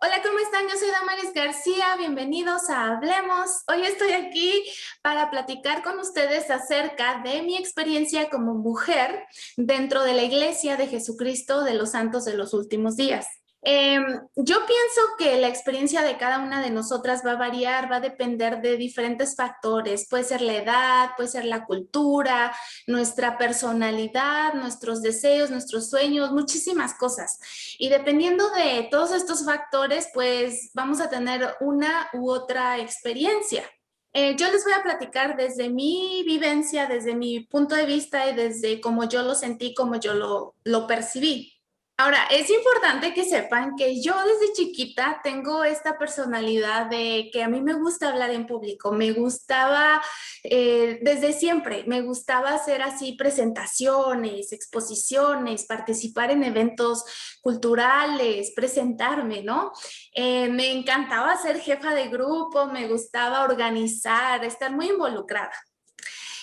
Hola, ¿cómo están? Yo soy Damaris García, bienvenidos a Hablemos. Hoy estoy aquí para platicar con ustedes acerca de mi experiencia como mujer dentro de la Iglesia de Jesucristo de los Santos de los Últimos Días. Yo pienso que la experiencia de cada una de nosotras va a variar, va a depender de diferentes factores. Puede ser la edad, puede ser la cultura, nuestra personalidad, nuestros deseos, nuestros sueños, muchísimas cosas. Y dependiendo de todos estos factores, pues vamos a tener una u otra experiencia. Yo les voy a platicar desde mi vivencia, desde mi punto de vista y desde cómo yo lo sentí, cómo yo lo percibí. Ahora, es importante que sepan que yo desde chiquita tengo esta personalidad de que a mí me gusta hablar en público, me gustaba desde siempre, me gustaba hacer así presentaciones, exposiciones, participar en eventos culturales, presentarme, ¿no? Me encantaba ser jefa de grupo, me gustaba organizar, estar muy involucrada.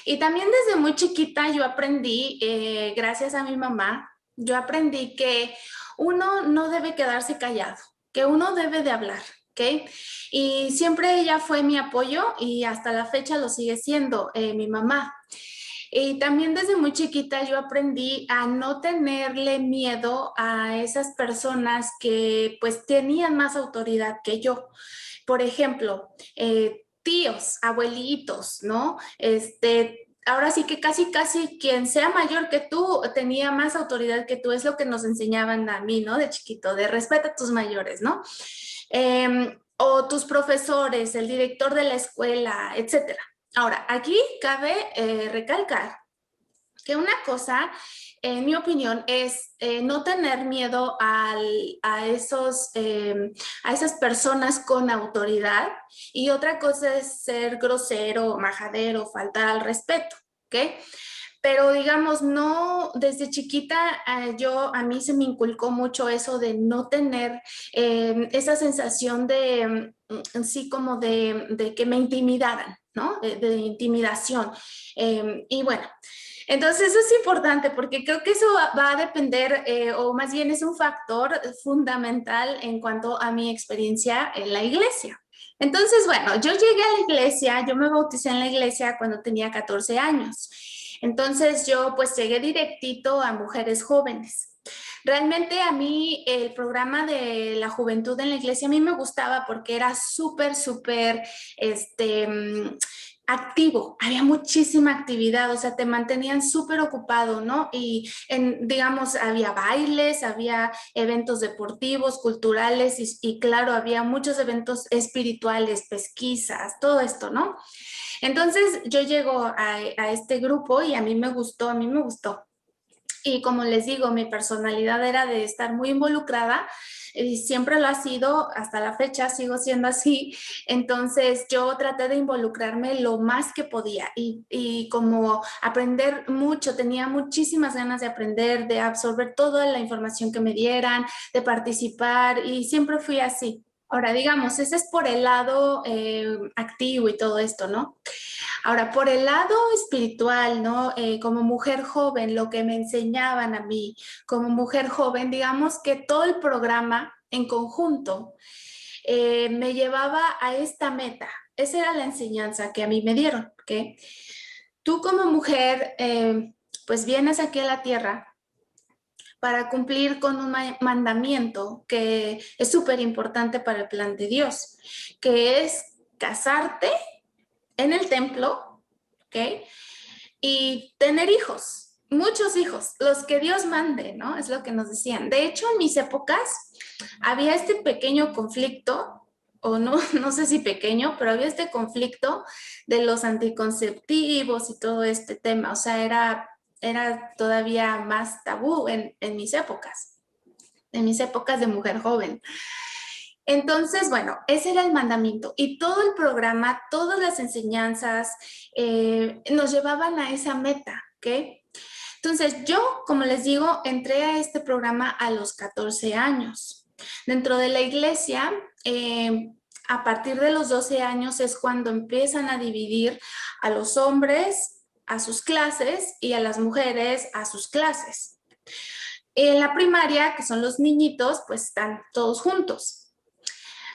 Y también desde muy chiquita yo aprendí, gracias a mi mamá, yo aprendí que uno no debe quedarse callado, que uno debe de hablar, ¿ok? Y siempre ella fue mi apoyo y hasta la fecha lo sigue siendo, mi mamá. Y también desde muy chiquita yo aprendí a no tenerle miedo a esas personas que pues tenían más autoridad que yo. Por ejemplo, tíos, abuelitos, ¿no? Ahora sí que casi quien sea mayor que tú tenía más autoridad que tú, es lo que nos enseñaban a mí, ¿no? De chiquito, de respeta a tus mayores, ¿no? O tus profesores, el director de la escuela, etcétera. Ahora, aquí cabe recalcar que una cosa, en mi opinión, es no tener miedo a esas personas con autoridad y otra cosa es ser grosero, majadero, faltar al respeto, ¿ok? Pero digamos, no, desde chiquita a mí se me inculcó mucho eso de no tener esa sensación de, sí, como de que me intimidaran, ¿no? De intimidación. Y bueno, entonces eso es importante porque creo que eso va a depender, o más bien es un factor fundamental en cuanto a mi experiencia en la iglesia. Entonces, bueno, yo llegué a la iglesia, yo me bauticé en la iglesia cuando tenía 14 años. Entonces yo pues llegué directito a mujeres jóvenes. Realmente a mí el programa de la juventud en la iglesia a mí me gustaba porque era súper, este, activo, había muchísima actividad, o sea, te mantenían súper ocupado, ¿no? Digamos, había bailes, había eventos deportivos, culturales y claro, había muchos eventos espirituales, pesquisas, todo esto, ¿no? Entonces yo llego a este grupo y a mí me gustó. Y como les digo, mi personalidad era de estar muy involucrada y siempre lo ha sido, hasta la fecha sigo siendo así. Entonces yo traté de involucrarme lo más que podía y como aprender mucho, tenía muchísimas ganas de aprender, de absorber toda la información que me dieran, de participar y siempre fui así. Ahora, digamos, ese es por el lado activo y todo esto, ¿no? Ahora, por el lado espiritual, ¿no? Como mujer joven, lo que me enseñaban a mí como mujer joven, digamos que todo el programa en conjunto me llevaba a esta meta. Esa era la enseñanza que a mí me dieron, ¿ok? Tú como mujer, pues vienes aquí a la tierra para cumplir con un mandamiento que es súper importante para el plan de Dios, que es casarte en el templo, ¿ok? Y tener hijos, muchos hijos, los que Dios mande, ¿no? Es lo que nos decían. De hecho, en mis épocas había este pequeño conflicto, o no, no sé si pequeño, pero había este conflicto de los anticonceptivos y todo este tema. O sea, era todavía más tabú en mis épocas, en mis épocas de mujer joven. Entonces, bueno, ese era el mandamiento y todo el programa, todas las enseñanzas nos llevaban a esa meta, ¿ok? Entonces, yo, como les digo, entré a este programa a los 14 años. Dentro de la iglesia, a partir de los 12 años es cuando empiezan a dividir a los hombres a sus clases y a las mujeres a sus clases. En la primaria, que son los niñitos, pues están todos juntos.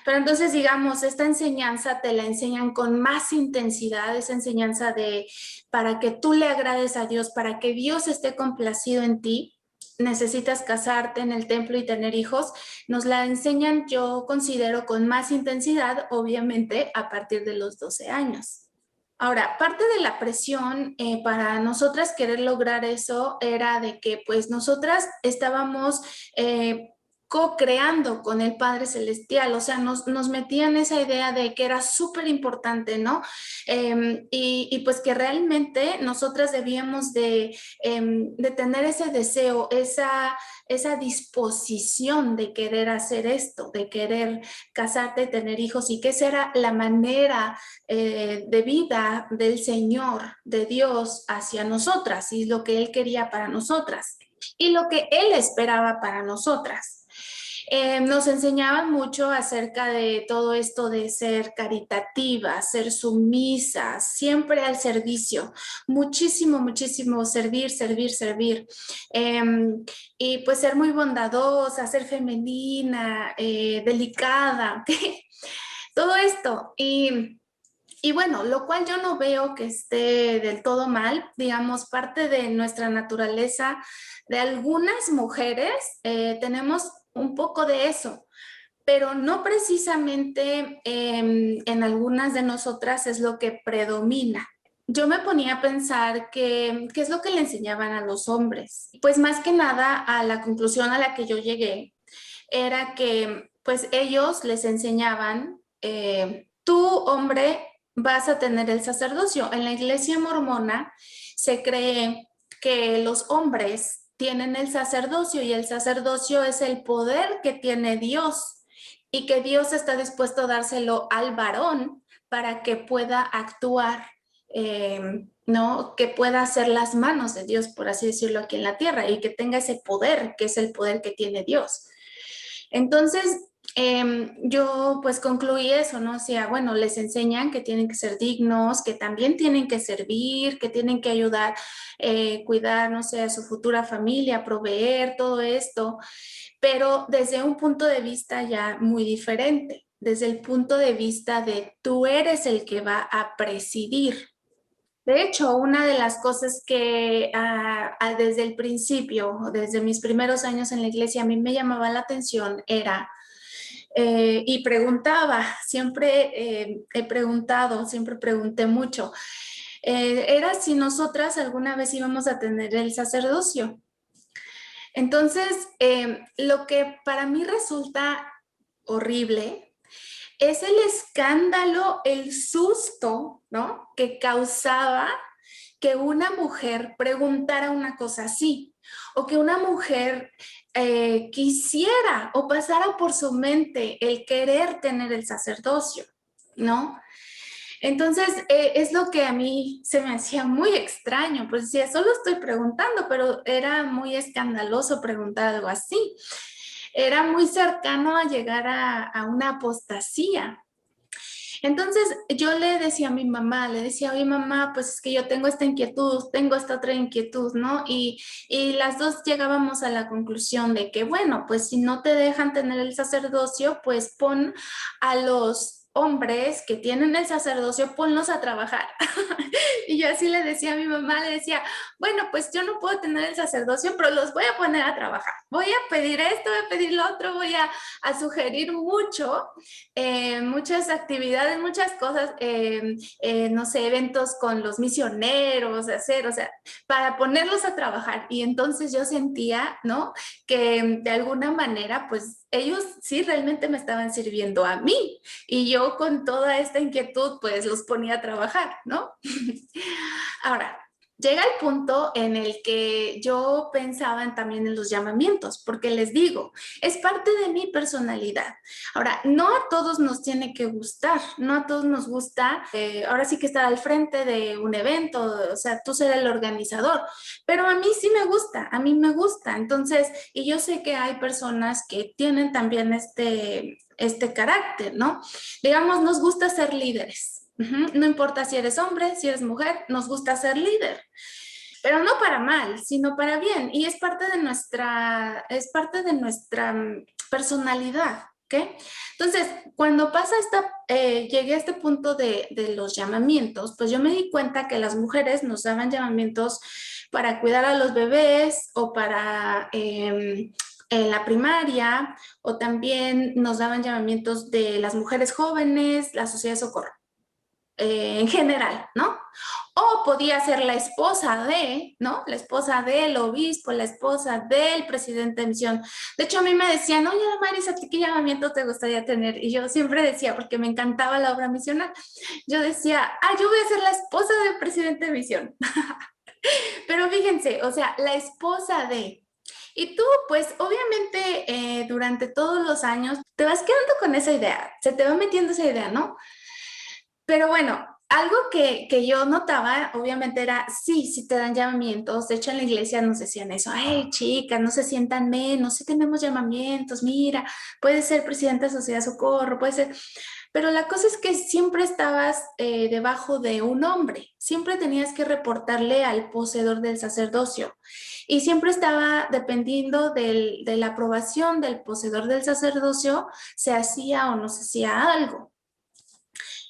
Pero entonces, digamos, esta enseñanza te la enseñan con más intensidad, esa enseñanza para que tú le agrades a Dios, para que Dios esté complacido en ti, necesitas casarte en el templo y tener hijos. Nos la enseñan, yo considero, con más intensidad, obviamente, a partir de los 12 años. Ahora, parte de la presión para nosotras querer lograr eso era de que pues nosotras estábamos co-creando con el Padre Celestial, o sea, nos metían esa idea de que era súper importante, ¿no? Y pues que realmente nosotras debíamos de tener ese deseo, esa disposición de querer hacer esto, de querer casarte, tener hijos, y que esa era la manera de vida del Señor, de Dios hacia nosotras, y lo que Él quería para nosotras y lo que Él esperaba para nosotras. Nos enseñaban mucho acerca de todo esto de ser caritativas, ser sumisas, siempre al servicio, muchísimo, muchísimo servir, servir, servir. Eh, y pues ser muy bondadosa, ser femenina, delicada, todo esto. Y bueno, lo cual yo no veo que esté del todo mal, digamos, parte de nuestra naturaleza, de algunas mujeres, tenemos un poco de eso, pero no precisamente en algunas de nosotras es lo que predomina. Yo me ponía a pensar qué es lo que le enseñaban a los hombres. Pues más que nada a la conclusión a la que yo llegué era que pues ellos les enseñaban, tú hombre vas a tener el sacerdocio. En la iglesia mormona se cree que los hombres tienen el sacerdocio y el sacerdocio es el poder que tiene Dios y que Dios está dispuesto a dárselo al varón para que pueda actuar, ¿no? Que pueda hacer las manos de Dios, por así decirlo, aquí en la tierra y que tenga ese poder, que es el poder que tiene Dios. Entonces, yo pues concluí eso, ¿no? O sea, bueno, les enseñan que tienen que ser dignos, que también tienen que servir, que tienen que ayudar, cuidar, no sé, a su futura familia, proveer, todo esto, pero desde un punto de vista ya muy diferente, desde el punto de vista de tú eres el que va a presidir. De hecho, una de las cosas que desde el principio, desde mis primeros años en la iglesia, a mí me llamaba la atención era, y preguntaba, siempre he preguntado, siempre pregunté mucho, era si nosotras alguna vez íbamos a tener el sacerdocio. Entonces, lo que para mí resulta horrible es el escándalo, el susto, ¿no? Que causaba que una mujer preguntara una cosa así, o que una mujer quisiera o pasara por su mente el querer tener el sacerdocio, ¿no? Entonces, es lo que a mí se me hacía muy extraño, pues decía, solo estoy preguntando, pero era muy escandaloso preguntar algo así. Era muy cercano a llegar a una apostasía. Entonces yo le decía a mi mamá, le decía, oye mamá, pues es que yo tengo esta inquietud, tengo esta otra inquietud, ¿no? Y las dos llegábamos a la conclusión de que, bueno, pues si no te dejan tener el sacerdocio, pues pon a los hombres que tienen el sacerdocio, ponlos a trabajar. Y yo así le decía a mi mamá, le decía, bueno, pues yo no puedo tener el sacerdocio, pero los voy a poner a trabajar. Voy a pedir esto, voy a pedir lo otro, voy a sugerir mucho, muchas actividades, muchas cosas, no sé, eventos con los misioneros, hacer, o sea, para ponerlos a trabajar. Y entonces yo sentía, ¿no? Que de alguna manera, pues ellos sí realmente me estaban sirviendo a mí y yo con toda esta inquietud, pues los ponía a trabajar, ¿no? Ahora, llega el punto en el que yo pensaba también en los llamamientos, porque les digo, es parte de mi personalidad. Ahora, no a todos nos tiene que gustar, no a todos nos gusta, ahora sí que estar al frente de un evento, o sea, tú ser el organizador, pero a mí sí me gusta, a mí me gusta. Entonces, y yo sé que hay personas que tienen también este carácter, ¿no? Digamos, nos gusta ser líderes. No importa si eres hombre, si eres mujer, nos gusta ser líder, pero no para mal, sino para bien. Y es parte de nuestra personalidad. ¿ok? Entonces, cuando llegué a este punto de los llamamientos, pues yo me di cuenta que las mujeres nos daban llamamientos para cuidar a los bebés o para en la primaria, o también nos daban llamamientos de las mujeres jóvenes, la sociedad de socorro, en general, ¿no? O podía ser la esposa de, ¿no? La esposa del obispo, la esposa del presidente de misión. De hecho, a mí me decían, oye, Damaris, ¿a ti qué llamamiento te gustaría tener? Y yo siempre decía, porque me encantaba la obra misional, yo decía, yo voy a ser la esposa del presidente de misión. Pero fíjense, o sea, la esposa de... Y tú, pues obviamente durante todos los años te vas quedando con esa idea, se te va metiendo esa idea, ¿no? Pero bueno, algo que yo notaba, obviamente, era, sí, sí te dan llamamientos. De hecho, en la iglesia nos decían eso, ay, chicas, no se sientan menos, sí tenemos llamamientos, mira, puedes ser presidenta de Sociedad Socorro, puede ser... Pero la cosa es que siempre estabas debajo de un hombre, siempre tenías que reportarle al poseedor del sacerdocio y siempre estaba dependiendo de la aprobación del poseedor del sacerdocio, se hacía o no se hacía algo.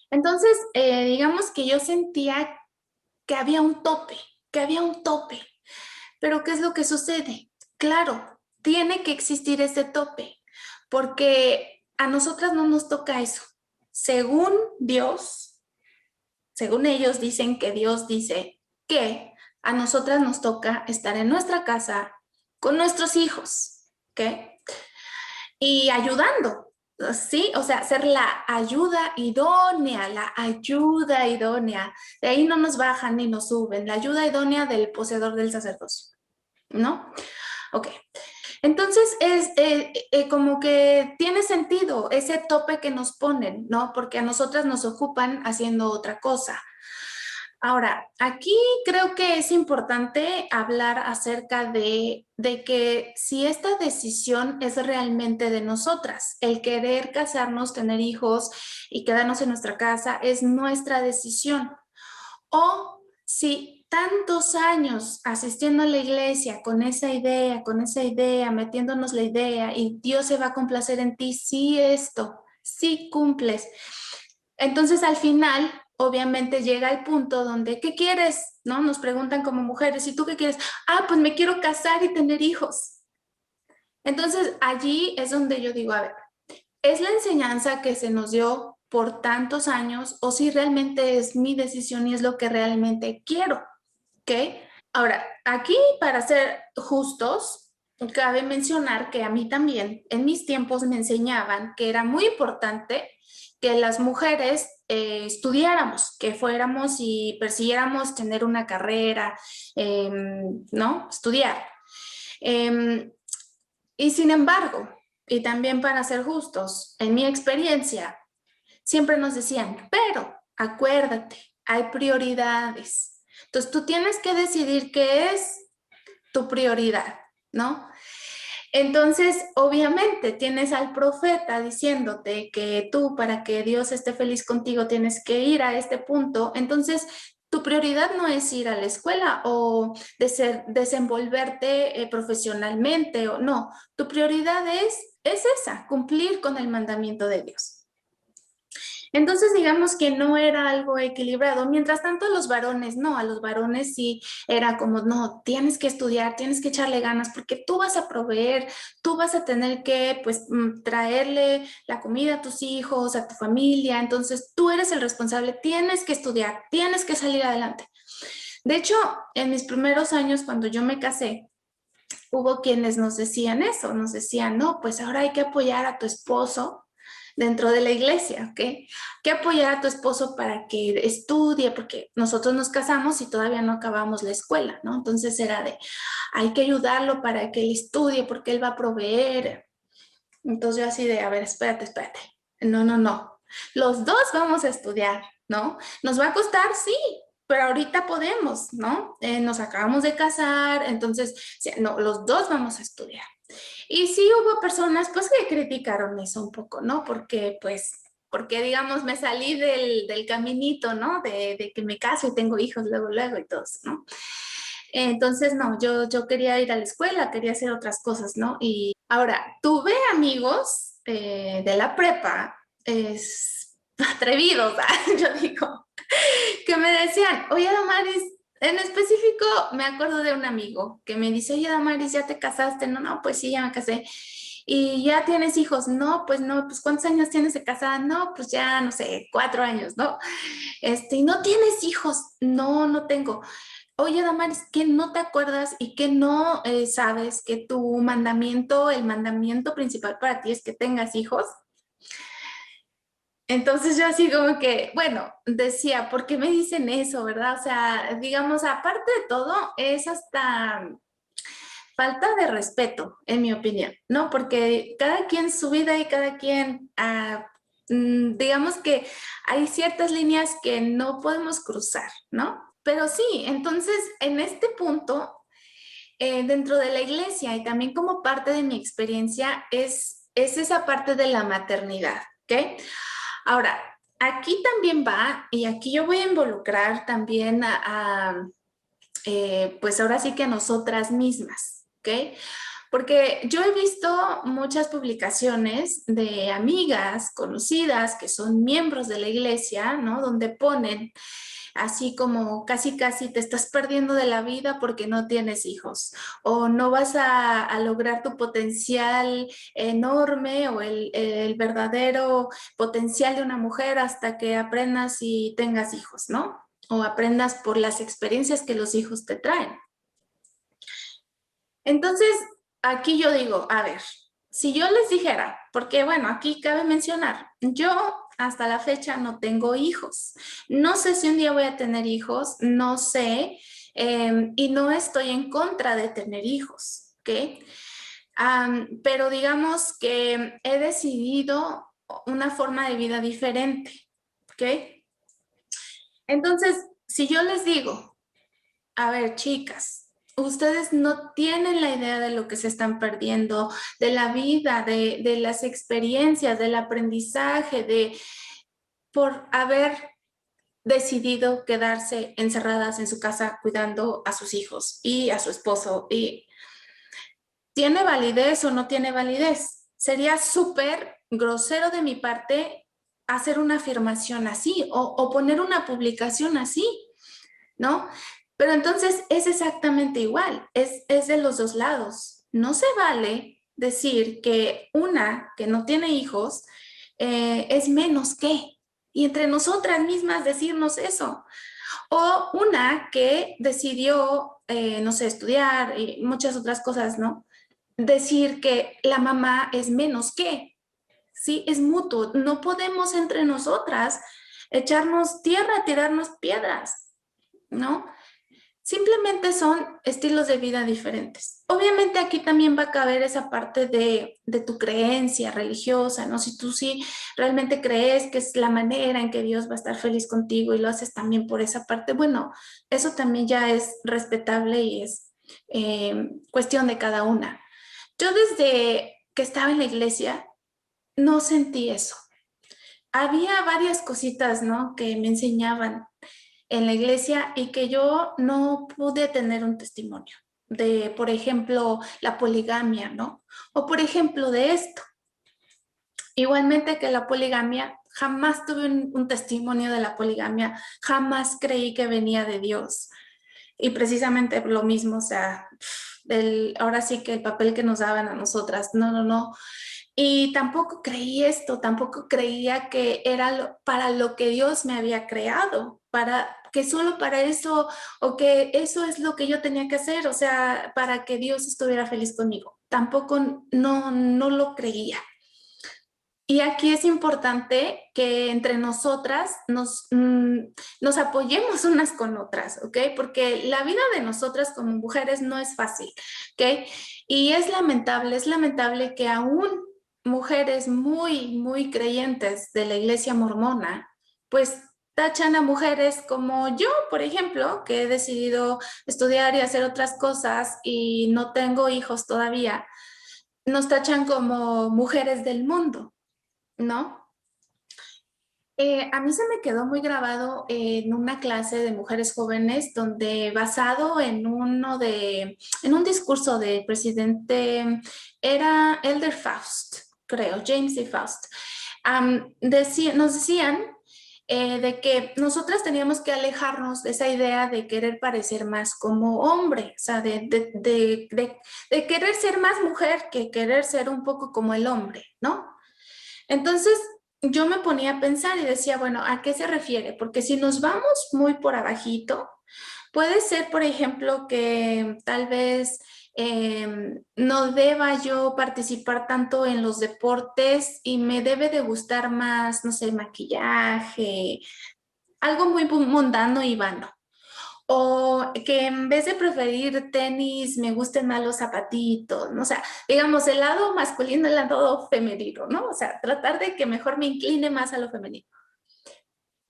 Entonces, digamos que yo sentía que había un tope, que había un tope. Pero ¿qué es lo que sucede? Claro, tiene que existir ese tope, porque a nosotras no nos toca eso. Según Dios, según ellos dicen que Dios dice que a nosotras nos toca estar en nuestra casa con nuestros hijos, ¿ok? Y ayudando, ¿sí? O sea, ser la ayuda idónea, la ayuda idónea. De ahí no nos bajan ni nos suben, la ayuda idónea del poseedor del sacerdocio, ¿no? Ok. Entonces es como que tiene sentido ese tope que nos ponen, ¿no? Porque a nosotras nos ocupan haciendo otra cosa. Ahora, aquí creo que es importante hablar acerca de que si esta decisión es realmente de nosotras, el querer casarnos, tener hijos y quedarnos en nuestra casa es nuestra decisión. O si tantos años asistiendo a la iglesia con esa idea, metiéndonos la idea y Dios se va a complacer en ti, si esto, si cumples. Entonces al final, obviamente llega el punto donde, ¿qué quieres? ¿No? Nos preguntan como mujeres, ¿y tú qué quieres? Pues me quiero casar y tener hijos. Entonces allí es donde yo digo, a ver, ¿es la enseñanza que se nos dio por tantos años o si realmente es mi decisión y es lo que realmente quiero? ¿Ok? Ahora, aquí para ser justos, cabe mencionar que a mí también en mis tiempos me enseñaban que era muy importante que las mujeres estudiáramos, que fuéramos y persiguiéramos tener una carrera, ¿no? Estudiar. Eh, y sin embargo, y también para ser justos, en mi experiencia, siempre nos decían, pero acuérdate, hay prioridades. Entonces tú tienes que decidir qué es tu prioridad, ¿no? Entonces, obviamente, tienes al profeta diciéndote que tú, para que Dios esté feliz contigo, tienes que ir a este punto. Entonces, tu prioridad no es ir a la escuela o desenvolverte profesionalmente o no. Tu prioridad es esa, cumplir con el mandamiento de Dios. Entonces, digamos que no era algo equilibrado. Mientras tanto, los varones, no, a los varones sí era como, no, tienes que estudiar, tienes que echarle ganas porque tú vas a proveer, tú vas a tener que, pues, traerle la comida a tus hijos, a tu familia. Entonces, tú eres el responsable, tienes que estudiar, tienes que salir adelante. De hecho, en mis primeros años, cuando yo me casé, hubo quienes nos decían eso, nos decían, no, pues ahora hay que apoyar a tu esposo dentro de la iglesia, ¿ok? Que apoyar a tu esposo para que estudie, porque nosotros nos casamos y todavía no acabamos la escuela, ¿no? Entonces era de, hay que ayudarlo para que él estudie, porque él va a proveer. Entonces yo así de, a ver, espérate, espérate. No, no, no. Los dos vamos a estudiar, ¿no? ¿Nos va a costar? Sí, pero ahorita podemos, ¿no? Nos acabamos de casar, entonces, no, los dos vamos a estudiar. Y sí hubo personas pues que criticaron eso un poco, ¿no? Porque pues, porque digamos me salí del caminito, ¿no? De que me caso y tengo hijos luego, luego y todo eso, ¿no? Entonces, no, yo quería ir a la escuela, quería hacer otras cosas, ¿no? Y ahora, tuve amigos de la prepa es atrevidos, yo digo, que me decían, oye, Damaris, en específico me acuerdo de un amigo que me dice, oye, Damaris, ¿ya te casaste? No, no, pues sí, ya me casé. ¿Y ya tienes hijos? No, pues no, pues ¿cuántos años tienes de casada? No, pues ya, no sé, 4 años, ¿no? ¿Y no tienes hijos? No, no tengo. Oye, Damaris, ¿qué no te acuerdas y que no sabes que tu mandamiento, el mandamiento principal para ti es que tengas hijos? Entonces yo así como que, bueno, decía, ¿por qué me dicen eso, verdad? O sea, digamos, aparte de todo, es hasta falta de respeto, en mi opinión, ¿no? Porque cada quien su vida y cada quien, digamos que hay ciertas líneas que no podemos cruzar, ¿no? Pero sí, entonces, en este punto, dentro de la iglesia y también como parte de mi experiencia, es esa parte de la maternidad, ¿ok? Ahora, aquí también va, y aquí yo voy a involucrar también pues ahora sí que a nosotras mismas, ¿ok? Porque yo he visto muchas publicaciones de amigas conocidas que son miembros de la iglesia, ¿no? Donde ponen así como casi casi te estás perdiendo de la vida porque no tienes hijos o no vas a lograr tu potencial enorme o el verdadero potencial de una mujer hasta que aprendas y tengas hijos, ¿no? O aprendas por las experiencias que los hijos te traen. Entonces, aquí yo digo, a ver, si yo les dijera, porque bueno, aquí cabe mencionar, yo hasta la fecha no tengo hijos. No sé si un día voy a tener hijos, no sé, y no estoy en contra de tener hijos, ¿ok? Pero digamos que he decidido una forma de vida diferente, ¿ok? Entonces, si yo les digo, a ver, chicas, ustedes no tienen la idea de lo que se están perdiendo, de la vida, de las experiencias, del aprendizaje, por haber decidido quedarse encerradas en su casa cuidando a sus hijos y a su esposo. ¿Y tiene validez o no tiene validez? Sería súper grosero de mi parte hacer una afirmación así o poner una publicación así, ¿no? Pero entonces es exactamente igual, es de los dos lados. No se vale decir que una que no tiene hijos es menos que, y entre nosotras mismas decirnos eso. O una que decidió, no sé, estudiar y muchas otras cosas, ¿no? Decir que la mamá es menos que, ¿sí? Es mutuo. No podemos entre nosotras echarnos tierra, tirarnos piedras, ¿no? Simplemente son estilos de vida diferentes. Obviamente aquí también va a caber esa parte de tu creencia religiosa, ¿no? Si tú sí realmente crees que es la manera en que Dios va a estar feliz contigo y lo haces también por esa parte, bueno, eso también ya es respetable y es cuestión de cada una. Yo desde que estaba en la iglesia no sentí eso. Había varias cositas, ¿no? Que me enseñaban en la iglesia y que yo no pude tener un testimonio de, por ejemplo, la poligamia, ¿no? O por ejemplo, de esto. Igualmente que la poligamia, jamás tuve un testimonio de la poligamia, jamás creí que venía de Dios. Y precisamente lo mismo, o sea, ahora sí que el papel que nos daban a nosotras, no, no, no. Y tampoco creí esto, tampoco creía que era para lo que Dios me había creado, para que solo para eso o que eso es lo que yo tenía que hacer, o sea, para que Dios estuviera feliz conmigo. Tampoco no lo creía. Y aquí es importante que entre nosotras nos apoyemos unas con otras, ¿ok? Porque la vida de nosotras como mujeres no es fácil, ¿ok? Y es lamentable que aún mujeres muy, muy creyentes de la iglesia mormona, pues tachan a mujeres como yo, por ejemplo, que he decidido estudiar y hacer otras cosas y no tengo hijos todavía, nos tachan como mujeres del mundo. ¿No? A mí se me quedó muy grabado en una clase de mujeres jóvenes donde basado en un discurso del presidente, era Elder Faust. creo, James y Faust, nos decían de que nosotras teníamos que alejarnos de esa idea de querer parecer más como hombre, o sea, de querer ser más mujer que querer ser un poco como el hombre, ¿no? Entonces yo me ponía a pensar y decía, bueno, ¿a qué se refiere? Porque si nos vamos muy por abajito, puede ser, por ejemplo, que tal vez no deba yo participar tanto en los deportes y me debe de gustar más, no sé, maquillaje, algo muy mundano y vano. O que en vez de preferir tenis, me gusten más los zapatitos, ¿no? O sea, digamos, el lado masculino, el lado femenino, ¿no? O sea, tratar de que mejor me incline más a lo femenino.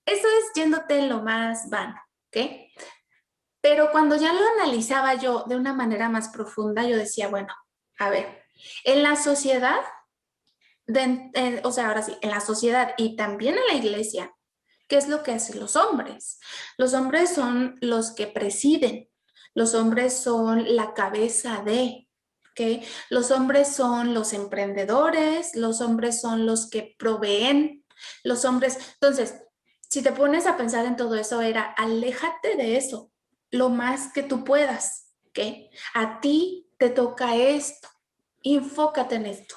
Eso es yéndote en lo más vano, ¿ok? Pero cuando ya lo analizaba yo de una manera más profunda, yo decía, bueno, a ver, en la sociedad, o sea, ahora sí, en la sociedad y también en la iglesia, ¿qué es lo que hacen los hombres? Los hombres son los que presiden, los hombres son la cabeza de, ¿ok? Los hombres son los emprendedores, los hombres son los que proveen, los hombres. Entonces, si te pones a pensar en todo eso, era aléjate de eso lo más que tú puedas, ¿ok? A ti te toca esto, enfócate en esto,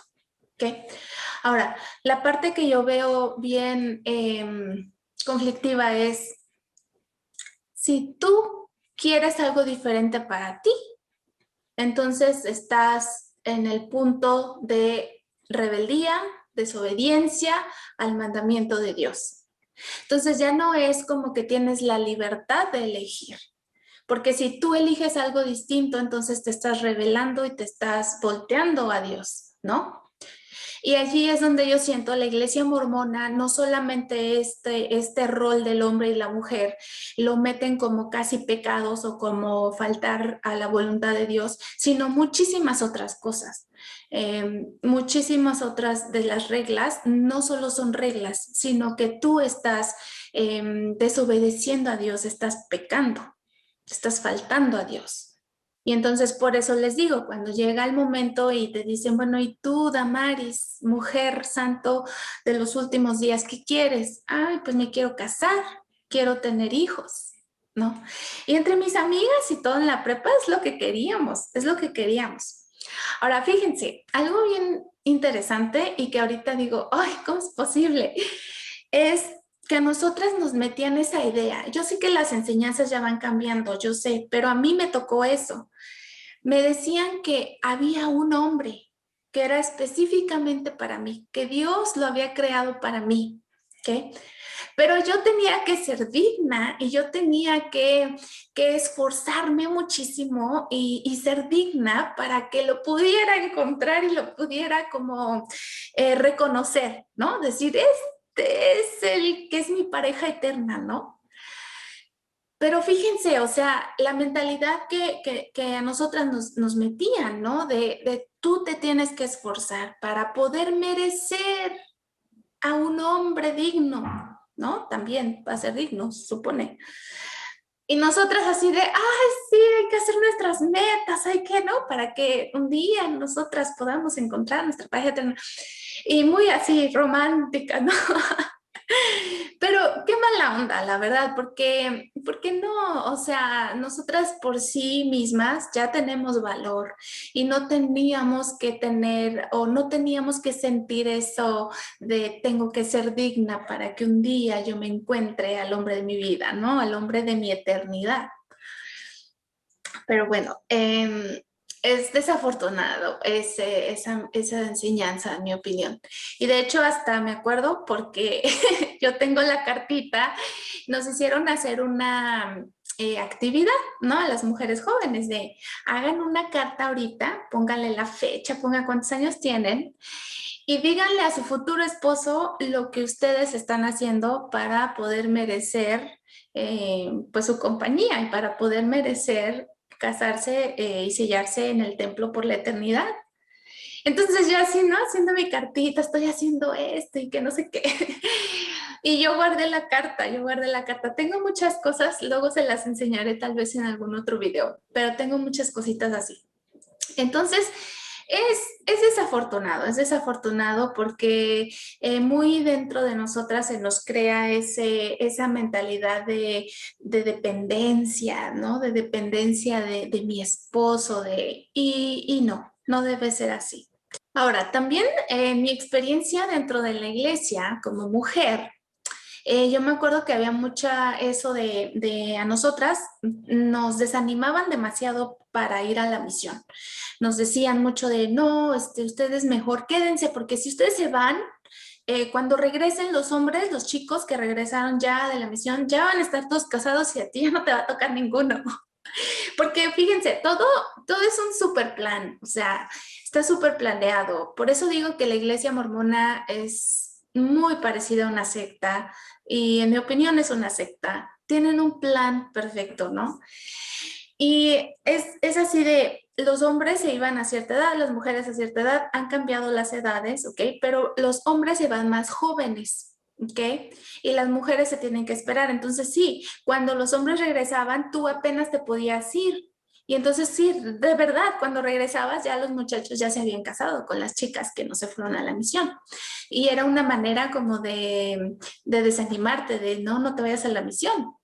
¿ok? Ahora, la parte que yo veo bien conflictiva es, si tú quieres algo diferente para ti, entonces estás en el punto de rebeldía, desobediencia al mandamiento de Dios. Entonces ya no es como que tienes la libertad de elegir, porque si tú eliges algo distinto, entonces te estás rebelando y te estás volteando a Dios, ¿no? Y allí es donde yo siento la iglesia mormona, no solamente este rol del hombre y la mujer lo meten como casi pecados o como faltar a la voluntad de Dios, sino muchísimas otras cosas. Muchísimas otras de las reglas no solo son reglas, sino que tú estás desobedeciendo a Dios, estás pecando, estás faltando a Dios. Y entonces por eso les digo, cuando llega el momento y te dicen, bueno, ¿y tú, Damaris, mujer santo de los últimos días, qué quieres? Ay, pues me quiero casar, quiero tener hijos, ¿no? Y entre mis amigas y todo en la prepa es lo que queríamos, es lo que queríamos. Ahora, fíjense, algo bien interesante y que ahorita digo, ay, ¿cómo es posible? Es que a nosotras nos metían esa idea. Yo sé que las enseñanzas ya van cambiando, yo sé, pero a mí me tocó eso. Me decían que había un hombre que era específicamente para mí, que Dios lo había creado para mí, ¿ok? Pero yo tenía que ser digna y yo tenía que esforzarme muchísimo y ser digna para que lo pudiera encontrar y lo pudiera como reconocer, ¿no? Decir, este es el que es mi pareja eterna, ¿no? Pero fíjense, o sea, la mentalidad que a nosotras nos metían, ¿no? De tú te tienes que esforzar para poder merecer a un hombre digno, ¿no? También va a ser digno, se supone. Y nosotras así de, ay, sí, hay que hacer nuestras metas, hay que, ¿no? Para que un día nosotras podamos encontrar nuestra pareja eterna. Y muy así, romántica, ¿no? Pero qué mala onda, la verdad, porque no, o sea, nosotras por sí mismas ya tenemos valor y no teníamos que tener o no teníamos que sentir eso de tengo que ser digna para que un día yo me encuentre al hombre de mi vida, ¿no? Al hombre de mi eternidad. Pero bueno, es desafortunado esa enseñanza, en mi opinión. Y de hecho hasta me acuerdo porque yo tengo la cartita, nos hicieron hacer una actividad, ¿no? A las mujeres jóvenes de hagan una carta ahorita, pónganle la fecha, pongan cuántos años tienen y díganle a su futuro esposo lo que ustedes están haciendo para poder merecer pues su compañía y para poder merecer casarse y sellarse en el templo por la eternidad. Entonces yo así, ¿no? Haciendo mi cartita, estoy haciendo esto y que no sé qué. Y yo guardé la carta, yo guardé la carta. Tengo muchas cosas, luego se las enseñaré tal vez en algún otro video, pero tengo muchas cositas así. Entonces, Es desafortunado porque muy dentro de nosotras se nos crea esa mentalidad de dependencia, ¿no? De dependencia de mi esposo, y no, no debe ser así. Ahora, también en mi experiencia dentro de la iglesia como mujer, yo me acuerdo que había mucha eso de a nosotras, nos desanimaban demasiado para ir a la misión. Nos decían mucho de, no, ustedes mejor quédense, porque si ustedes se van, cuando regresen los hombres, los chicos que regresaron ya de la misión, ya van a estar todos casados y a ti ya no te va a tocar ninguno. Porque fíjense, todo es un super plan, o sea, está súper planeado. Por eso digo que la iglesia mormona es muy parecida a una secta y en mi opinión es una secta. Tienen un plan perfecto, ¿no? Y es así de, los hombres se iban a cierta edad, las mujeres a cierta edad, han cambiado las edades, ¿ok? Pero los hombres se van más jóvenes, ¿ok? Y las mujeres se tienen que esperar. Entonces sí, cuando los hombres regresaban, tú apenas te podías ir. Y entonces sí, de verdad, cuando regresabas ya los muchachos ya se habían casado con las chicas que no se fueron a la misión. Y era una manera como de desanimarte, de no, no te vayas a la misión.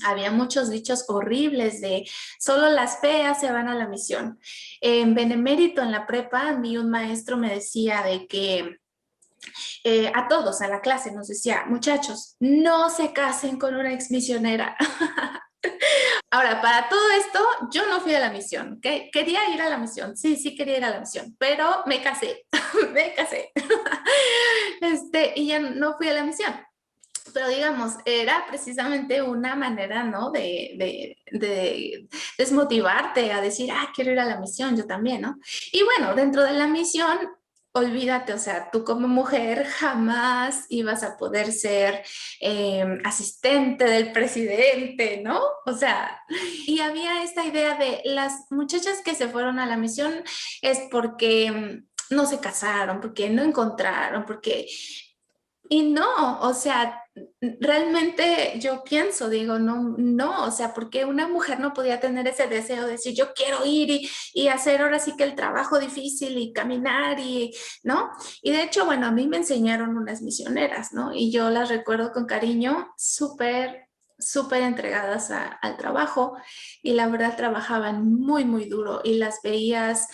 Había muchos dichos horribles de solo las feas se van a la misión. En Benemérito, en la prepa, a mí un maestro me decía de que a todos, a la clase, nos decía, muchachos, no se casen con una ex misionera. Ahora, para todo esto, yo no fui a la misión, ¿ok? Quería ir a la misión, sí, sí quería ir a la misión, pero me casé, me casé. Y ya no fui a la misión. Pero digamos, era precisamente una manera, ¿no? De desmotivarte a decir, ah, quiero ir a la misión, yo también, ¿no? Y bueno, dentro de la misión, olvídate, o sea, tú como mujer jamás ibas a poder ser asistente del presidente, ¿no? O sea, y había esta idea de las muchachas que se fueron a la misión es porque no se casaron, porque no encontraron, porque y no, o sea, realmente yo pienso, digo, no, no, o sea, porque una mujer no podía tener ese deseo de decir, yo quiero ir y hacer ahora sí que el trabajo difícil y caminar y, ¿no? Y de hecho, bueno, a mí me enseñaron unas misioneras, ¿no? Y yo las recuerdo con cariño, súper, súper entregadas al trabajo y la verdad trabajaban muy, muy duro y las veías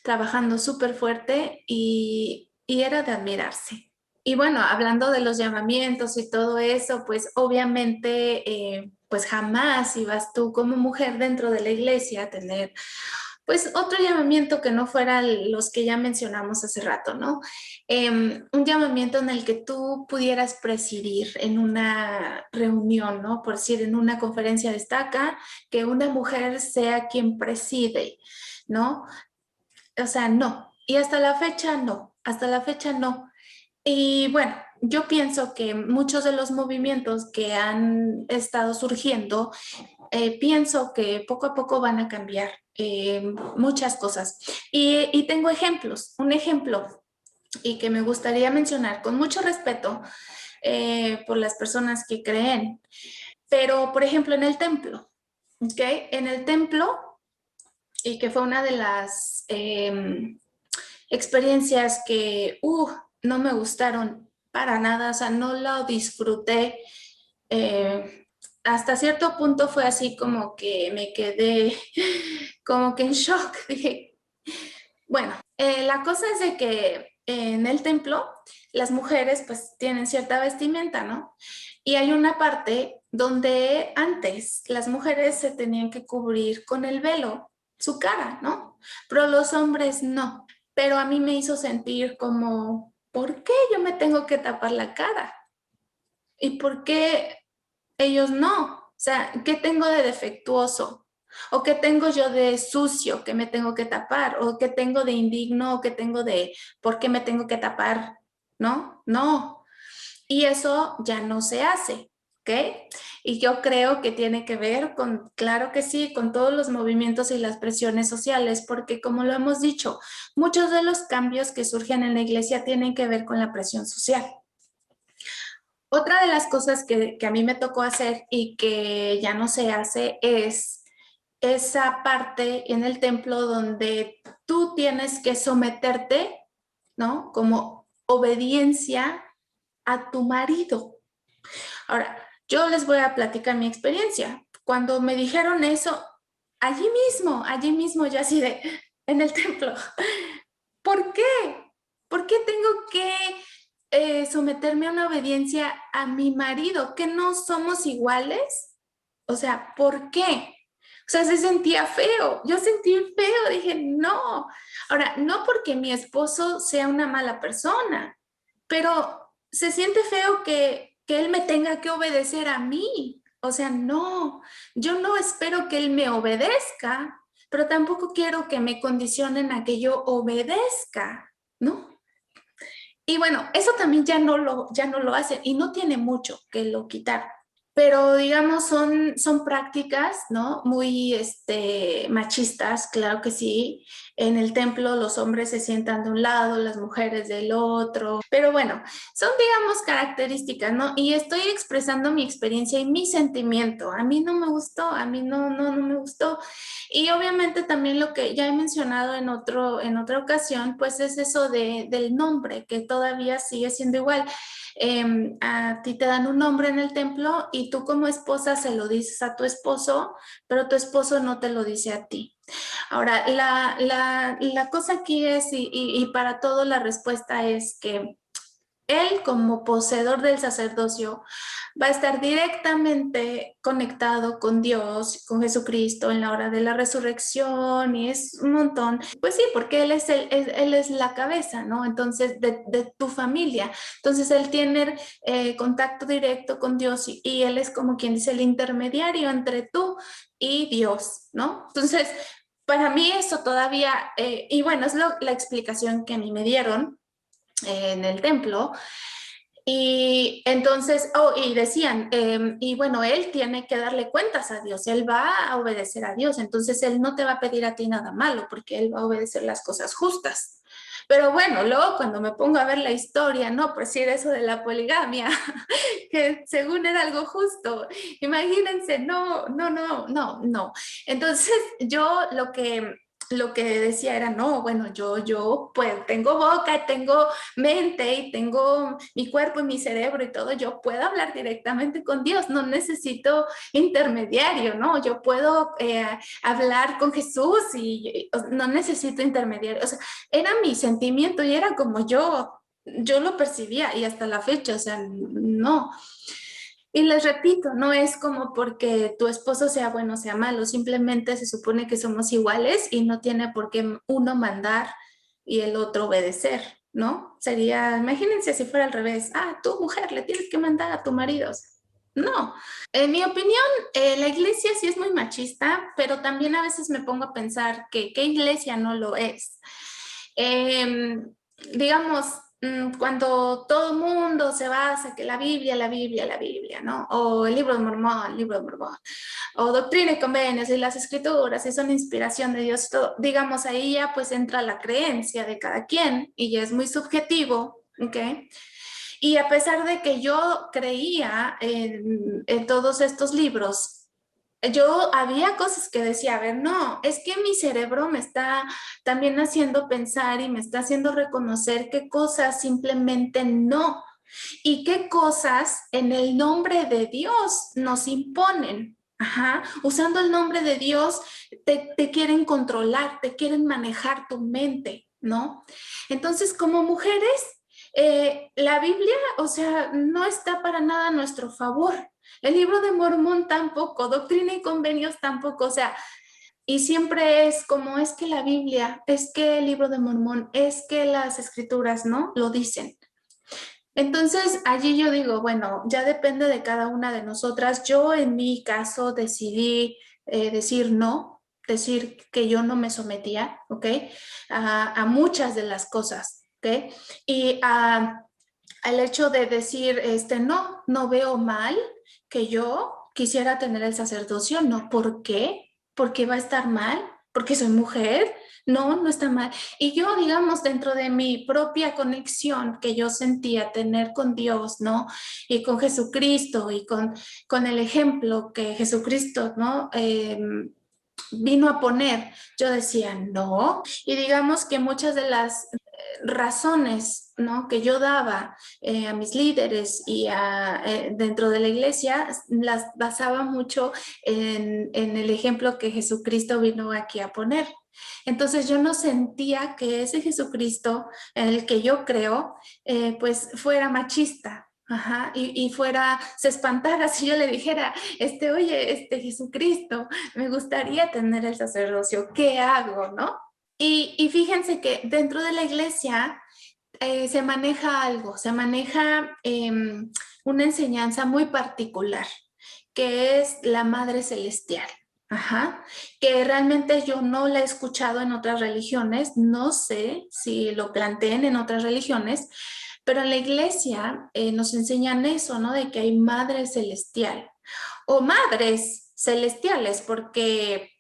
trabajando súper fuerte y era de admirarse. Y bueno, hablando de los llamamientos y todo eso, pues obviamente, pues jamás ibas tú como mujer dentro de la iglesia a tener pues otro llamamiento que no fuera los que ya mencionamos hace rato, ¿no? Un llamamiento en el que tú pudieras presidir en una reunión, ¿no? Por decir, en una conferencia destaca que una mujer sea quien preside, ¿no? O sea, no. Y hasta la fecha no, hasta la fecha no. Y bueno, yo pienso que muchos de los movimientos que han estado surgiendo, pienso que poco a poco van a cambiar muchas cosas. Y tengo ejemplos. Un ejemplo y que me gustaría mencionar con mucho respeto por las personas que creen, pero por ejemplo en el templo, ¿ok? En el templo, y que fue una de las experiencias que no me gustaron para nada, o sea, no lo disfruté. Hasta cierto punto fue así como que me quedé como que en shock. Dije, bueno, la cosa es de que en el templo las mujeres pues tienen cierta vestimenta, ¿no? Y hay una parte donde antes las mujeres se tenían que cubrir con el velo su cara, ¿no? Pero los hombres no. Pero a mí me hizo sentir como, ¿por qué yo me tengo que tapar la cara? ¿Y por qué ellos no? O sea, ¿qué tengo de defectuoso? ¿O qué tengo yo de sucio que me tengo que tapar? ¿O qué tengo de indigno? ¿O qué tengo de por qué me tengo que tapar? ¿No? No. Y eso ya no se hace, ¿ok? Y yo creo que tiene que ver con, claro que sí, con todos los movimientos y las presiones sociales, porque como lo hemos dicho, muchos de los cambios que surgen en la iglesia tienen que ver con la presión social. Otra de las cosas que a mí me tocó hacer y que ya no se hace es esa parte en el templo donde tú tienes que someterte, ¿no? Como obediencia a tu marido. Ahora, yo les voy a platicar mi experiencia. Cuando me dijeron eso, allí mismo, ya así de, en el templo, ¿por qué? ¿Por qué tengo que someterme a una obediencia a mi marido? ¿Que no somos iguales? O sea, ¿por qué? O sea, se sentía feo. Yo sentí feo, dije, no. Ahora, no porque mi esposo sea una mala persona, pero se siente feo que él me tenga que obedecer a mí. O sea, no, yo no espero que él me obedezca, pero tampoco quiero que me condicionen a que yo obedezca, ¿no? Y bueno, eso también ya no lo hacen y no tiene mucho que lo quitar. Pero digamos, son prácticas, ¿no? Muy machistas, claro que sí. En el templo los hombres se sientan de un lado, las mujeres del otro. Pero bueno, son, digamos, características, ¿no? Y estoy expresando mi experiencia y mi sentimiento. A mí no me gustó, a mí no me gustó. Y obviamente también lo que ya he mencionado en otra ocasión, pues es eso del nombre, que todavía sigue siendo igual. A ti te dan un nombre en el templo y tú como esposa se lo dices a tu esposo, pero tu esposo no te lo dice a ti. Ahora, la cosa aquí es, y para todo la respuesta es que él, como poseedor del sacerdocio, va a estar directamente conectado con Dios, con Jesucristo en la hora de la resurrección y es un montón. Pues sí, porque él es la cabeza, ¿no? Entonces, de tu familia. Entonces, él tiene contacto directo con Dios y él es como quien dice el intermediario entre tú y Dios, ¿no? Entonces, para mí eso todavía, y bueno, es la explicación que a mí me dieron en el templo. Y entonces, y decían, y bueno, él tiene que darle cuentas a Dios, él va a obedecer a Dios, entonces él no te va a pedir a ti nada malo, porque él va a obedecer las cosas justas. Pero bueno, luego cuando me pongo a ver la historia, no, pues sí, eso de la poligamia, que según era algo justo, imagínense, no. Entonces yo lo que decía era, no, bueno, yo pues tengo boca, tengo mente y tengo mi cuerpo y mi cerebro y todo, yo puedo hablar directamente con Dios, no necesito intermediario, ¿no? Yo puedo hablar con Jesús y no necesito intermediario. O sea, era mi sentimiento y era como yo lo percibía y hasta la fecha, o sea, no. Y les repito, no es como porque tu esposo sea bueno o sea malo, simplemente se supone que somos iguales y no tiene por qué uno mandar y el otro obedecer, ¿no? Sería, imagínense si fuera al revés, tú mujer le tienes que mandar a tu marido. No, en mi opinión, la iglesia sí es muy machista, pero también a veces me pongo a pensar que qué iglesia no lo es. Em, digamos, cuando todo el mundo se basa que la Biblia, ¿no? O el libro de Mormón, o doctrina y convenios y las escrituras, y son inspiración de Dios, todo, digamos, ahí ya pues entra la creencia de cada quien y ya es muy subjetivo, ¿ok? Y a pesar de que yo creía en todos estos libros, yo había cosas que decía, a ver, no, es que mi cerebro me está también haciendo pensar y me está haciendo reconocer qué cosas simplemente no y qué cosas en el nombre de Dios nos imponen. Ajá. Usando el nombre de Dios te quieren controlar, te quieren manejar tu mente, ¿no? Entonces, como mujeres, la Biblia, o sea, no está para nada a nuestro favor. El libro de Mormón tampoco, Doctrina y Convenios tampoco, o sea, y siempre es como es que la Biblia, es que el libro de Mormón, es que las escrituras, ¿no? Lo dicen. Entonces, allí yo digo, bueno, ya depende de cada una de nosotras. Yo en mi caso decidí decir no, decir que yo no me sometía, ¿ok? A muchas de las cosas, ¿ok? Y al hecho de decir, no veo mal que yo quisiera tener el sacerdocio, no, ¿por qué? ¿Por qué va a estar mal? ¿Porque soy mujer? No está mal. Y yo, digamos, dentro de mi propia conexión que yo sentía tener con Dios, ¿no? Y con Jesucristo y con el ejemplo que Jesucristo, ¿no? vino a poner. Yo decía, no. Y digamos que muchas de las razones, ¿no?, que yo daba a mis líderes y dentro de la iglesia, las basaba mucho en el ejemplo que Jesucristo vino aquí a poner. Entonces yo no sentía que ese Jesucristo en el que yo creo, pues fuera machista. Ajá, y fuera, se espantara si yo le dijera, oye, Jesucristo, me gustaría tener el sacerdocio, ¿qué hago, no? Y fíjense que dentro de la iglesia se maneja algo, se maneja una enseñanza muy particular, que es la Madre Celestial. Ajá, que realmente yo no la he escuchado en otras religiones, no sé si lo planteen en otras religiones, pero en la iglesia nos enseñan eso, ¿no? De que hay Madre Celestial o madres celestiales, porque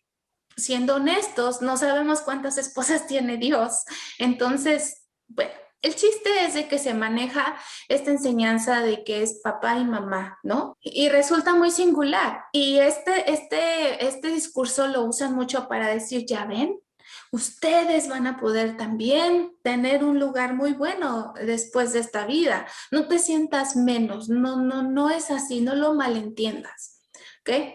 siendo honestos, no sabemos cuántas esposas tiene Dios. Entonces, bueno, el chiste es de que se maneja esta enseñanza de que es papá y mamá, ¿no? Y resulta muy singular. Y este discurso lo usan mucho para decir, ya ven, ustedes van a poder también tener un lugar muy bueno después de esta vida. No te sientas menos, no es así, no lo malentiendas, ¿ok?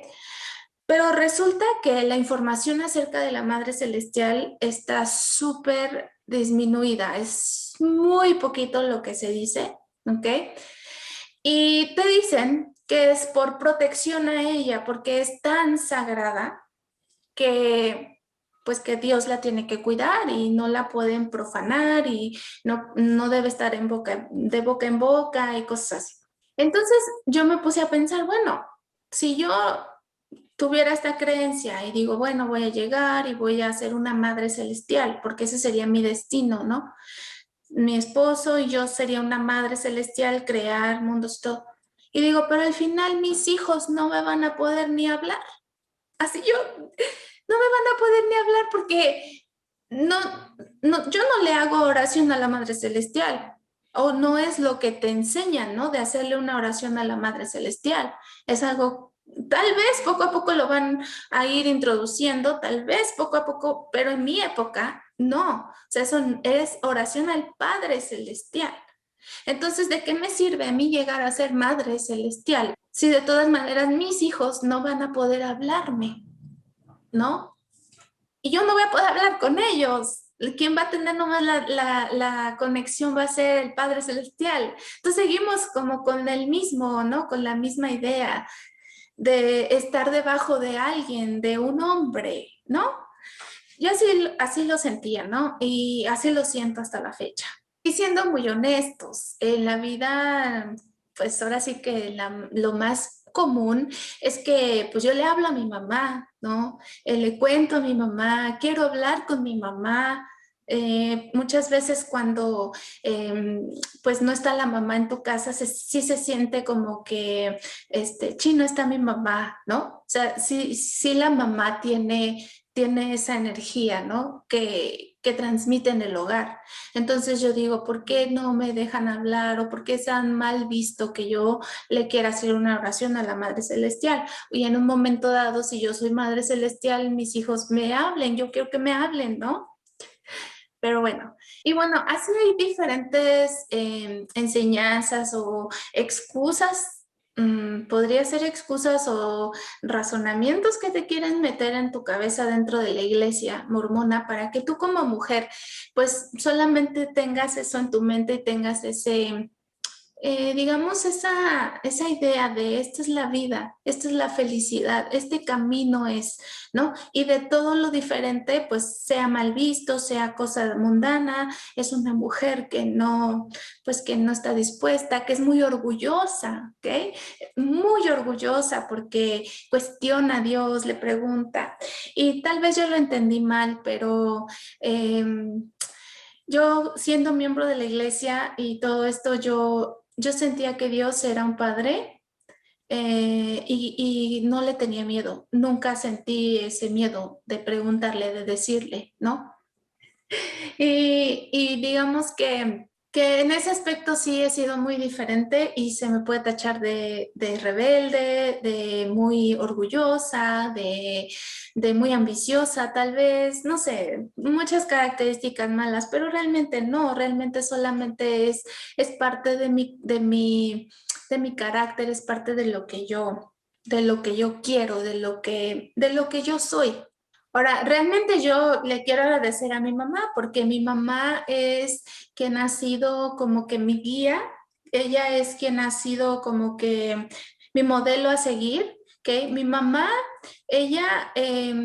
Pero resulta que la información acerca de la Madre Celestial está súper disminuida, es muy poquito lo que se dice, ¿ok? Y te dicen que es por protección a ella, porque es tan sagrada que pues que Dios la tiene que cuidar y no la pueden profanar y no debe estar de boca en boca y cosas así. Entonces yo me puse a pensar, bueno, si yo tuviera esta creencia y digo, bueno, voy a llegar y voy a ser una madre celestial, porque ese sería mi destino, ¿no? Mi esposo y yo sería una madre celestial, crear mundos, todo. Y digo, pero al final mis hijos no me van a poder ni hablar. Así yo, no me van a poder ni hablar porque no, yo no le hago oración a la Madre Celestial. O no es lo que te enseñan, ¿no? De hacerle una oración a la Madre Celestial. Es algo, tal vez poco a poco lo van a ir introduciendo, tal vez poco a poco, pero en mi época, no. O sea, eso es oración al Padre Celestial. Entonces, ¿de qué me sirve a mí llegar a ser Madre Celestial si de todas maneras mis hijos no van a poder hablarme, ¿no? Y yo no voy a poder hablar con ellos. Quien va a tener nomás la conexión va a ser el Padre Celestial. Entonces seguimos como con el mismo, ¿no? Con la misma idea de estar debajo de alguien, de un hombre, ¿no? Yo así lo sentía, ¿no? Y así lo siento hasta la fecha. Y siendo muy honestos, en la vida, pues ahora sí que lo más común es que pues yo le hablo a mi mamá, ¿no? Le cuento a mi mamá, quiero hablar con mi mamá. Muchas veces cuando pues no está la mamá en tu casa, sí se siente como que, chino está mi mamá, ¿no? O sea, sí la mamá tiene esa energía, ¿no? Que transmite en el hogar. Entonces yo digo, ¿por qué no me dejan hablar o por qué se han mal visto que yo le quiera hacer una oración a la Madre Celestial? Y en un momento dado, si yo soy Madre Celestial, mis hijos me hablen, yo quiero que me hablen, ¿no? Pero bueno, y bueno, así hay diferentes enseñanzas o excusas, podría ser excusas o razonamientos que te quieren meter en tu cabeza dentro de la iglesia mormona para que tú como mujer pues solamente tengas eso en tu mente y tengas digamos, esa idea de esta es la vida, esta es la felicidad, este camino es, ¿no? Y de todo lo diferente, pues sea mal visto, sea cosa mundana, es una mujer que no, pues que no está dispuesta, que es muy orgullosa, ¿ok? Muy orgullosa porque cuestiona a Dios, le pregunta. Y tal vez yo lo entendí mal, pero... yo siendo miembro de la iglesia y todo esto, yo sentía que Dios era un padre y no le tenía miedo. Nunca sentí ese miedo de preguntarle, de decirle, ¿no? Y digamos que que en ese aspecto sí he sido muy diferente y se me puede tachar de rebelde, de muy orgullosa, de muy ambiciosa, tal vez, no sé, muchas características malas, pero realmente no, realmente solamente es parte de mi carácter, es parte de lo que yo quiero, de lo que yo soy. Ahora, realmente yo le quiero agradecer a mi mamá porque mi mamá es quien ha sido como que mi guía, ella es quien ha sido como que mi modelo a seguir, ¿ok? Mi mamá, ella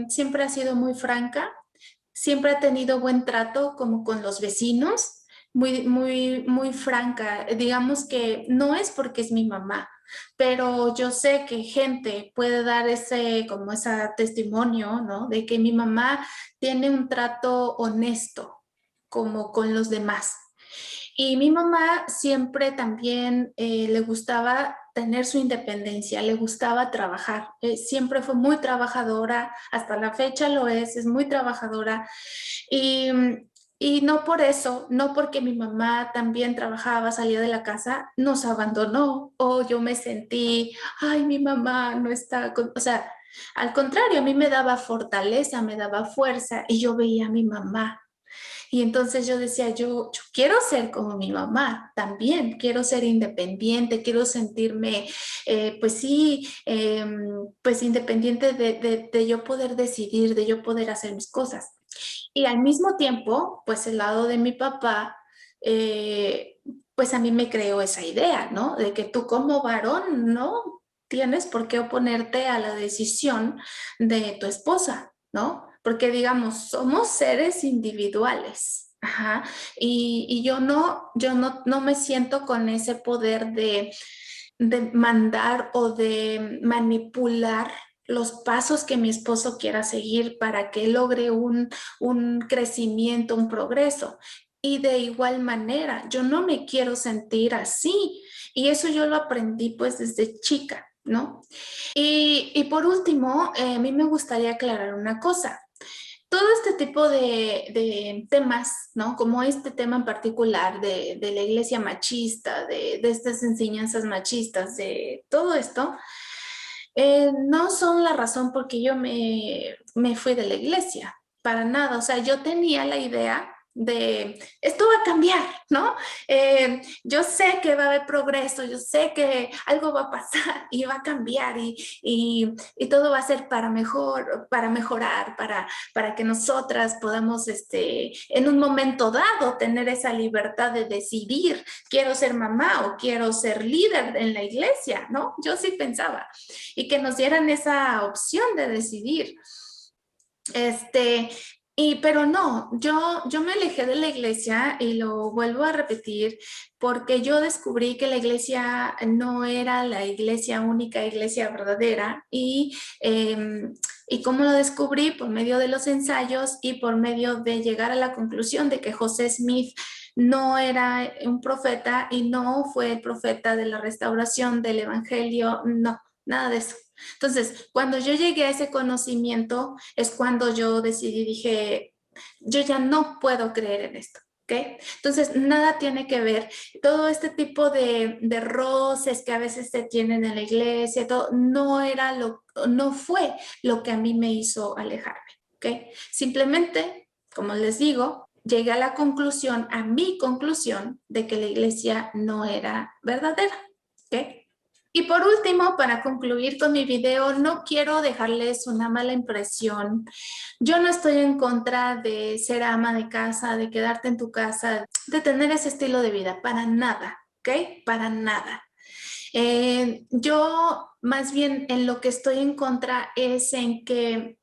siempre ha sido muy franca, siempre ha tenido buen trato como con los vecinos, muy franca. Digamos que no es porque es mi mamá, pero yo sé que gente puede dar como ese testimonio, ¿no? De que mi mamá tiene un trato honesto como con los demás. Y mi mamá siempre también le gustaba tener su independencia, le gustaba trabajar. Siempre fue muy trabajadora, hasta la fecha lo es muy trabajadora. Y, y no por eso, no porque mi mamá también trabajaba, salía de la casa, nos abandonó o yo me sentí, ay, mi mamá no está, o sea, al contrario, a mí me daba fortaleza, me daba fuerza y yo veía a mi mamá y entonces yo decía, yo quiero ser como mi mamá también, quiero ser independiente, quiero sentirme, pues sí, pues independiente de yo poder decidir, de yo poder hacer mis cosas. Y al mismo tiempo, pues el lado de mi papá, eh, pues a mí me creó esa idea, ¿no? De que tú como varón no tienes por qué oponerte a la decisión de tu esposa, ¿no? Porque digamos, somos seres individuales. Ajá. Y no me siento con ese poder de mandar o de manipular los pasos que mi esposo quiera seguir para que logre un crecimiento, un progreso. Y de igual manera, yo no me quiero sentir así. Y eso yo lo aprendí pues desde chica, ¿no? Y por último, a mí me gustaría aclarar una cosa. Todo este tipo de temas, ¿no? Como este tema en particular de la iglesia machista, de estas enseñanzas machistas, de todo esto, no son la razón por qué yo me fui de la iglesia, para nada. O sea, yo tenía la idea de esto va a cambiar, ¿no? Yo sé que va a haber progreso, yo sé que algo va a pasar y va a cambiar y todo va a ser para mejor, para mejorar, para que nosotras podamos, en un momento dado, tener esa libertad de decidir, quiero ser mamá o quiero ser líder en la iglesia, ¿no? Yo sí pensaba y que nos dieran esa opción de decidir. Este, pero no, yo me alejé de la iglesia y lo vuelvo a repetir porque yo descubrí que la iglesia no era la iglesia única, iglesia verdadera y cómo lo descubrí por medio de los ensayos y por medio de llegar a la conclusión de que José Smith no era un profeta y no fue el profeta de la restauración del evangelio, no, nada de eso. Entonces, cuando yo llegué a ese conocimiento, es cuando yo decidí, dije, yo ya no puedo creer en esto. ¿Okay? Entonces, nada tiene que ver, todo este tipo de roces que a veces se tienen en la iglesia, todo, no fue lo que a mí me hizo alejarme. ¿Okay? Simplemente, como les digo, llegué a la conclusión, a mi conclusión, de que la iglesia no era verdadera. ¿Okay? Y por último, para concluir con mi video, no quiero dejarles una mala impresión. Yo no estoy en contra de ser ama de casa, de quedarte en tu casa, de tener ese estilo de vida, para nada, ¿ok? Para nada. Yo más bien en lo que estoy en contra es en que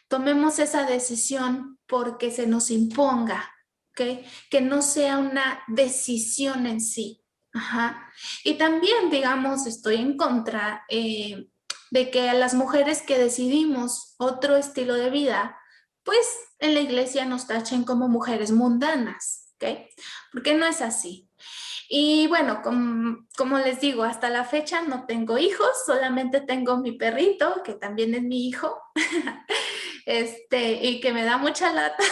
tomemos esa decisión porque se nos imponga, ¿ok? Que no sea una decisión en sí. Ajá. Y también, digamos, estoy en contra de que a las mujeres que decidimos otro estilo de vida, pues en la iglesia nos tachen como mujeres mundanas, ¿ok? Porque no es así. Y bueno, como les digo, hasta la fecha no tengo hijos, solamente tengo mi perrito, que también es mi hijo, y que me da mucha lata.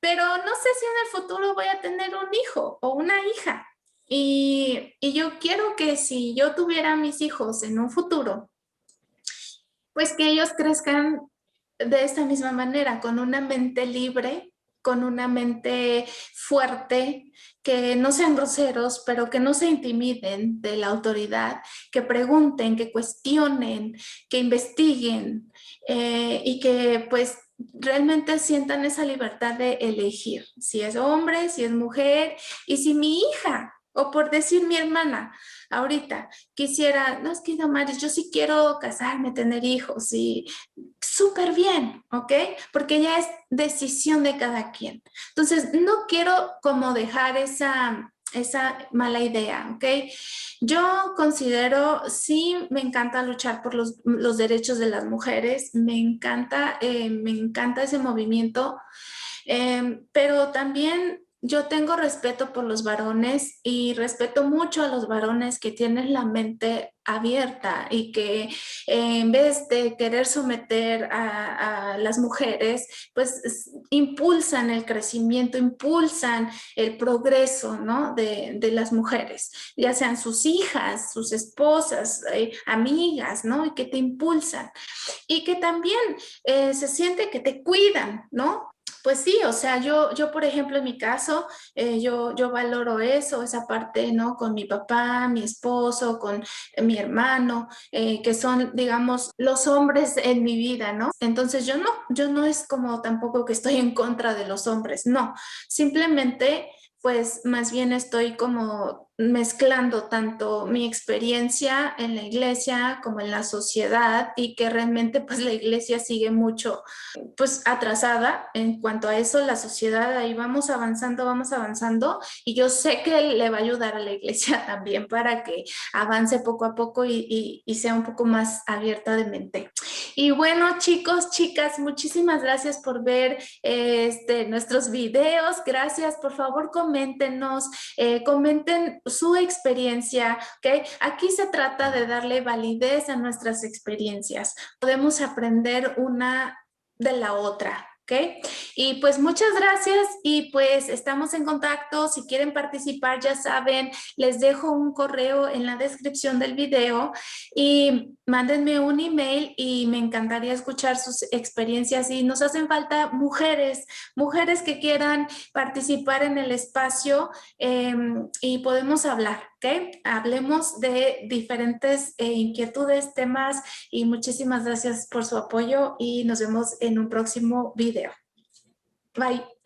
pero no sé si en el futuro voy a tener un hijo o una hija. Y yo quiero que si yo tuviera mis hijos en un futuro, pues que ellos crezcan de esta misma manera, con una mente libre, con una mente fuerte, que no sean groseros, pero que no se intimiden de la autoridad, que pregunten, que cuestionen, que investiguen y que pues realmente sientan esa libertad de elegir si es hombre, si es mujer y si mi hija, o por decir mi hermana, ahorita quisiera, no es que Damaris, yo sí quiero casarme, tener hijos y súper bien, ¿ok? Porque ya es decisión de cada quien. Entonces, no quiero como dejar esa mala idea, ¿ok? Yo considero, sí, me encanta luchar por los derechos de las mujeres, me encanta ese movimiento, pero también yo tengo respeto por los varones y respeto mucho a los varones que tienen la mente abierta y que en vez de querer someter a las mujeres, pues impulsan el crecimiento, impulsan el progreso, ¿no? de las mujeres, ya sean sus hijas, sus esposas, amigas, ¿no? Y que te impulsan y que también se siente que te cuidan, ¿no? Pues sí, o sea, yo por ejemplo, en mi caso, yo valoro eso, esa parte, ¿no? Con mi papá, mi esposo, con mi hermano, que son, digamos, los hombres en mi vida, ¿no? Entonces yo no es como tampoco que estoy en contra de los hombres, no, simplemente pues más bien estoy como mezclando tanto mi experiencia en la iglesia como en la sociedad y que realmente pues la iglesia sigue mucho pues atrasada en cuanto a eso, la sociedad ahí vamos avanzando y yo sé que le va a ayudar a la iglesia también para que avance poco a poco y sea un poco más abierta de mente. Y bueno, chicos, chicas, muchísimas gracias por ver nuestros videos. Gracias, por favor, coméntenos, comenten su experiencia, ¿ok? Aquí se trata de darle validez a nuestras experiencias. Podemos aprender una de la otra. ¿Ok? Y pues muchas gracias y pues estamos en contacto. Si quieren participar, ya saben, les dejo un correo en la descripción del video y mándenme un email y me encantaría escuchar sus experiencias y nos hacen falta mujeres que quieran participar en el espacio y podemos hablar, ¿ok? Hablemos de diferentes inquietudes, temas y muchísimas gracias por su apoyo y nos vemos en un próximo video. Bye.